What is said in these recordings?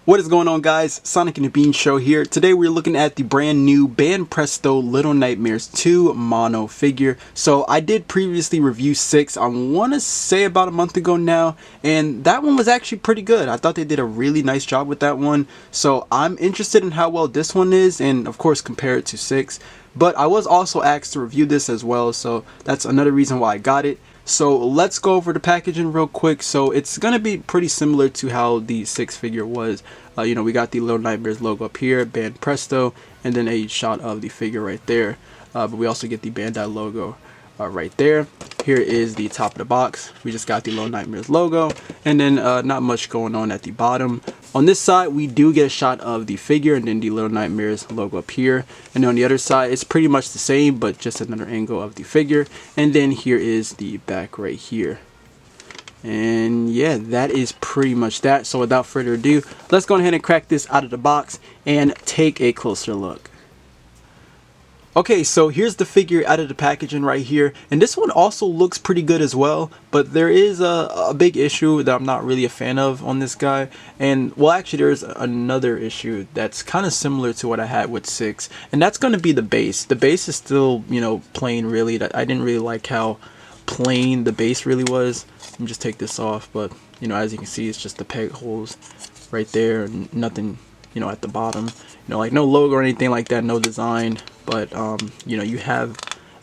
What is going on, guys? Sonic and the Bean Show here. Today we're looking at the brand new Banpresto Little Nightmares 2 mono figure. So I did previously review 6, I want to say about a month ago now, and that one was actually pretty good. I thought they did a really nice job with that one. So I'm interested in how well this one is, and of course compare it to 6. But I was also asked to review this as well, so that's another reason why I got it. So let's go over the packaging real quick. So it's gonna be pretty similar to how the 6 figure was. We got the Little Nightmares logo up here, Banpresto, and then a shot of the figure right there. But we also get the Bandai logo right there. Here is the top of the box. We just got the Little Nightmares logo, and then not much going on at the bottom. On this side, we do get a shot of the figure and then the Little Nightmares logo up here. And on the other side, it's pretty much the same, but just another angle of the figure. And then here is the back right here. And yeah, that is pretty much that. So without further ado, let's go ahead and crack this out of the box and take a closer look. Okay, so here's the figure out of the packaging right here, and this one also looks pretty good as well, but there is a big issue that I'm not really a fan of on this guy. And well, actually there's another issue that's kind of similar to what I had with 6, and that's going to be the base. The base is still, plain really. I didn't really like how plain the base really was. Let me just take this off, but as you can see, it's just the peg holes right there, and nothing at the bottom, like no logo or anything like that, no design, but you have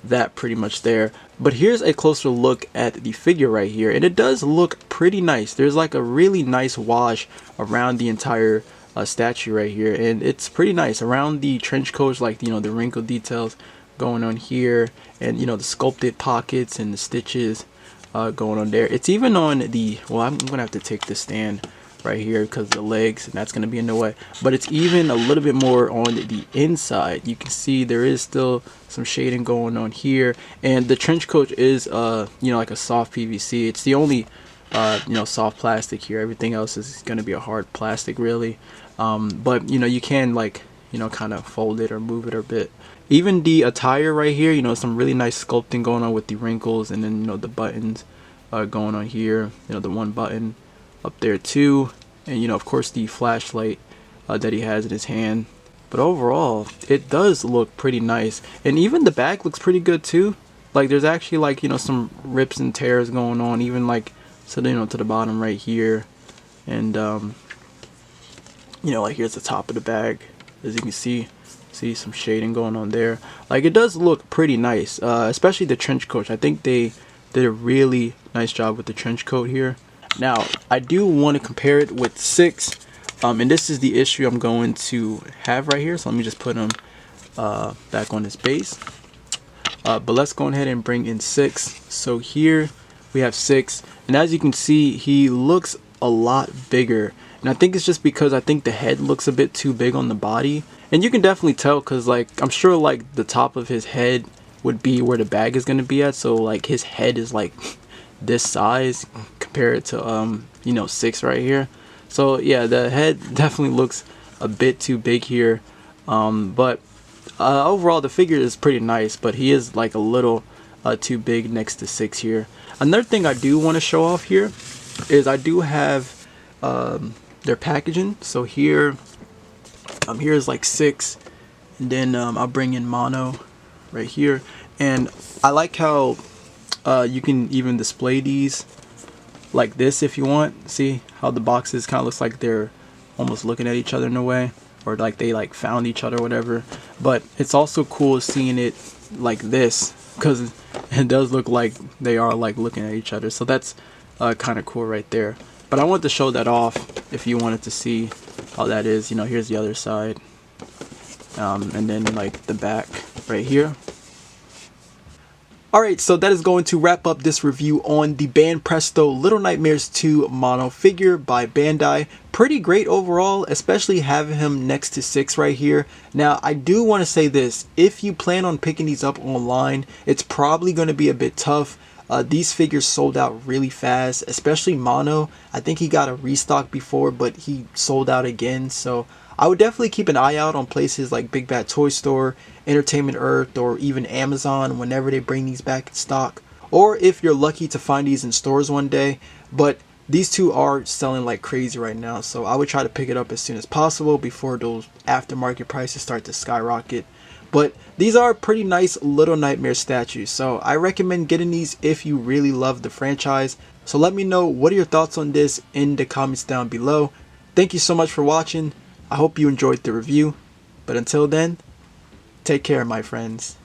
that pretty much there. But here's a closer look at the figure right here, and it does look pretty nice. There's like a really nice wash around the entire statue right here, and it's pretty nice around the trench coats, like the wrinkle details going on here, and the sculpted pockets and the stitches going on there. It's even on the, well, I'm gonna have to take this stand right here because the legs, and that's going to be in the way, but it's even a little bit more on the inside. You can see there is still some shading going on here, and the trench coat is like a soft PVC. It's the only soft plastic here. Everything else is going to be a hard plastic really, but you can kind of fold it or move it a bit. Even the attire right here, some really nice sculpting going on with the wrinkles, and then the buttons going on here, the one button up there too, and of course the flashlight that he has in his hand. But overall, it does look pretty nice, and even the back looks pretty good too. Like there's actually some rips and tears going on, even to the bottom right here, and here's the top of the bag. As you can see some shading going on there. Like it does look pretty nice, especially the trench coat. I think they did a really nice job with the trench coat here. Now, I do want to compare it with 6, and this is the issue I'm going to have right here. So let me just put him back on his base. But let's go ahead and bring in 6. So here we have 6, and as you can see, he looks a lot bigger. And I think it's just because I think the head looks a bit too big on the body. And you can definitely tell because I'm sure the top of his head would be where the bag is going to be at. So his head is this size compared to 6 right here. So yeah, the head definitely looks a bit too big here, but overall the figure is pretty nice, but he is a little too big next to 6 here. Another thing I do want to show off here is I do have their packaging. So here here's 6, and then I'll bring in mono right here, and I like how you can even display these like this if you want. See how the boxes kind of looks like they're almost looking at each other in a way, or they found each other or whatever. But it's also cool seeing it like this because it does look like they are looking at each other. So that's kind of cool right there. But I want to show that off if you wanted to see how that is. Here's the other side, and then the back right here. Alright, so that is going to wrap up this review on the Banpresto Little Nightmares 2 mono figure by Bandai. Pretty great overall, especially having him next to 6 right here. Now, I do want to say this. If you plan on picking these up online, it's probably going to be a bit tough. These figures sold out really fast, especially mono. I think he got a restock before, but he sold out again. So I would definitely keep an eye out on places like Big Bad Toy Store, Entertainment Earth, or even Amazon whenever they bring these back in stock. Or if you're lucky to find these in stores one day. But these two are selling like crazy right now, so I would try to pick it up as soon as possible before those aftermarket prices start to skyrocket. But these are pretty nice Little Nightmares statues, so I recommend getting these if you really love the franchise. So let me know what are your thoughts on this in the comments down below. Thank you so much for watching. I hope you enjoyed the review, but until then, take care, my friends.